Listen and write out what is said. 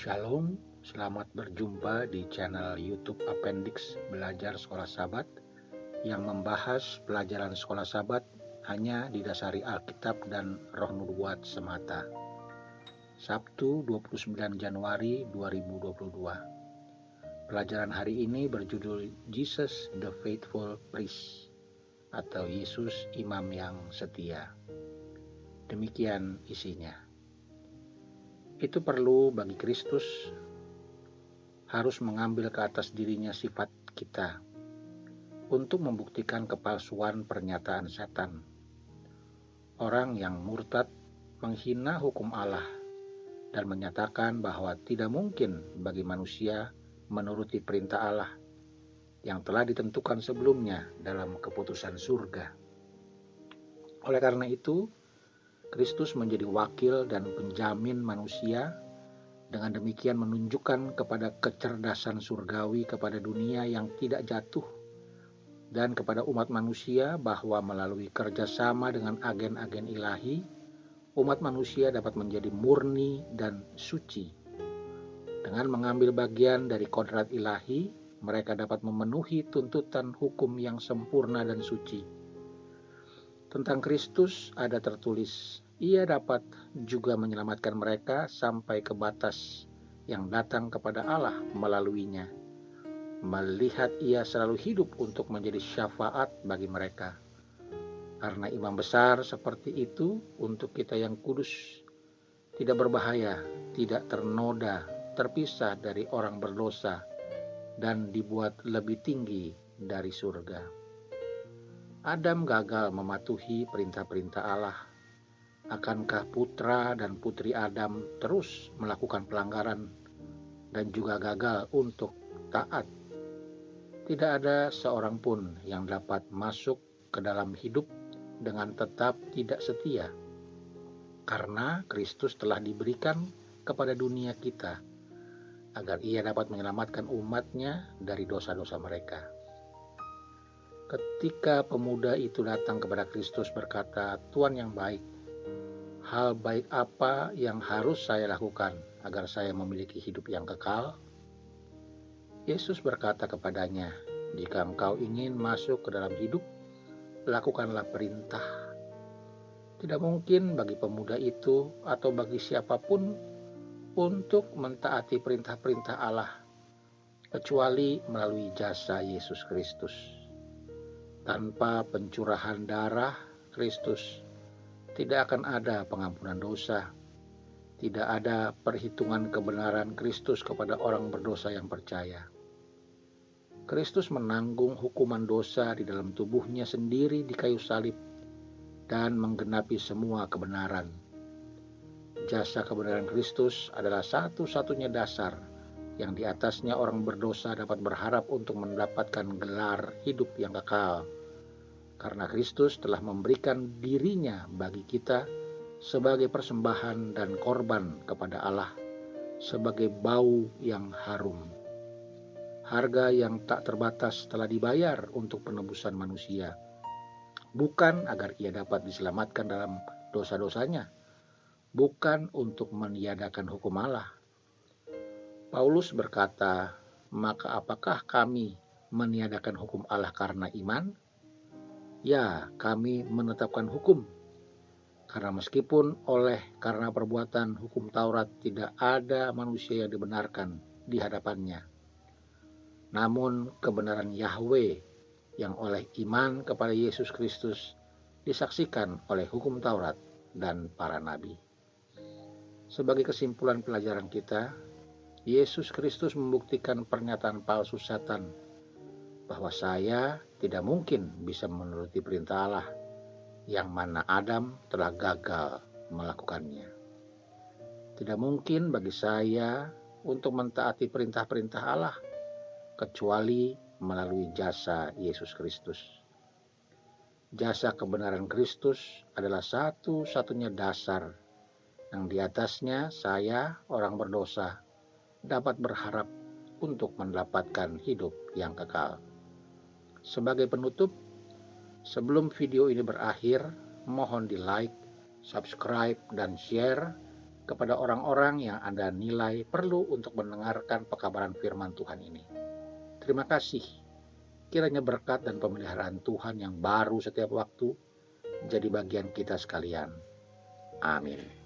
Shalom, selamat berjumpa di channel YouTube Appendix Belajar Sekolah Sabat yang membahas pelajaran sekolah Sabat hanya didasari Alkitab dan Roh Nubuat semata. Sabtu 29 Januari 2022. Pelajaran hari ini berjudul Jesus the Faithful Priest atau Yesus Imam yang setia. Demikian isinya. Itu perlu bagi Kristus harus mengambil ke atas dirinya sifat kita untuk membuktikan kepalsuan pernyataan setan. Orang yang murtad menghina hukum Allah dan menyatakan bahwa tidak mungkin bagi manusia menuruti perintah Allah yang telah ditentukan sebelumnya dalam keputusan surga. Oleh karena itu, Kristus menjadi wakil dan penjamin manusia, dengan demikian menunjukkan kepada kecerdasan surgawi kepada dunia yang tidak jatuh dan kepada umat manusia bahwa melalui kerjasama dengan agen-agen ilahi, umat manusia dapat menjadi murni dan suci. Dengan mengambil bagian dari kodrat ilahi, mereka dapat memenuhi tuntutan hukum yang sempurna dan suci. Tentang Kristus ada tertulis, Ia dapat juga menyelamatkan mereka sampai ke batas yang datang kepada Allah melaluinya, melihat Ia selalu hidup untuk menjadi syafaat bagi mereka. Karena imam besar seperti itu untuk kita yang kudus, tidak berbahaya, tidak ternoda, terpisah dari orang berdosa, dan dibuat lebih tinggi dari surga. Adam gagal mematuhi perintah-perintah Allah. Akankah putra dan putri Adam terus melakukan pelanggaran dan juga gagal untuk taat? Tidak ada seorang pun yang dapat masuk ke dalam hidup dengan tetap tidak setia, karena Kristus telah diberikan kepada dunia kita agar Ia dapat menyelamatkan umatnya dari dosa-dosa mereka. Ketika pemuda itu datang kepada Kristus berkata, "Tuan yang baik, hal baik apa yang harus saya lakukan agar saya memiliki hidup yang kekal?" Yesus berkata kepadanya, "Jika engkau ingin masuk ke dalam hidup, lakukanlah perintah." Tidak mungkin bagi pemuda itu atau bagi siapapun untuk mentaati perintah-perintah Allah, kecuali melalui jasa Yesus Kristus. Tanpa pencurahan darah Kristus, tidak akan ada pengampunan dosa. Tidak ada perhitungan kebenaran Kristus kepada orang berdosa yang percaya. Kristus menanggung hukuman dosa di dalam tubuhnya sendiri di kayu salib dan menggenapi semua kebenaran. Jasa kebenaran Kristus adalah satu-satunya dasar yang di atasnya orang berdosa dapat berharap untuk mendapatkan gelar hidup yang kekal. Karena Kristus telah memberikan dirinya bagi kita sebagai persembahan dan korban kepada Allah, sebagai bau yang harum. Harga yang tak terbatas telah dibayar untuk penebusan manusia, bukan agar ia dapat diselamatkan dalam dosa-dosanya, bukan untuk meniadakan hukum Allah. Paulus berkata, "Maka apakah kami meniadakan hukum Allah karena iman? Ya, kami menetapkan hukum, karena meskipun karena perbuatan hukum Taurat tidak ada manusia yang dibenarkan di hadapannya. Namun kebenaran Yahweh yang oleh iman kepada Yesus Kristus disaksikan oleh hukum Taurat dan para nabi." Sebagai kesimpulan pelajaran kita, Yesus Kristus membuktikan pernyataan palsu setan bahwa saya tidak mungkin bisa menuruti perintah Allah, yang mana Adam telah gagal melakukannya. Tidak mungkin bagi saya untuk mentaati perintah-perintah Allah, kecuali melalui jasa Yesus Kristus. Jasa kebenaran Kristus adalah satu-satunya dasar yang di atasnya saya, orang berdosa, dapat berharap untuk mendapatkan hidup yang kekal. Sebagai penutup, sebelum video ini berakhir, mohon di like, subscribe, dan share kepada orang-orang yang Anda nilai perlu untuk mendengarkan pekabaran firman Tuhan ini. Terima kasih. Kiranya berkat dan pemeliharaan Tuhan yang baru setiap waktu jadi bagian kita sekalian. Amin.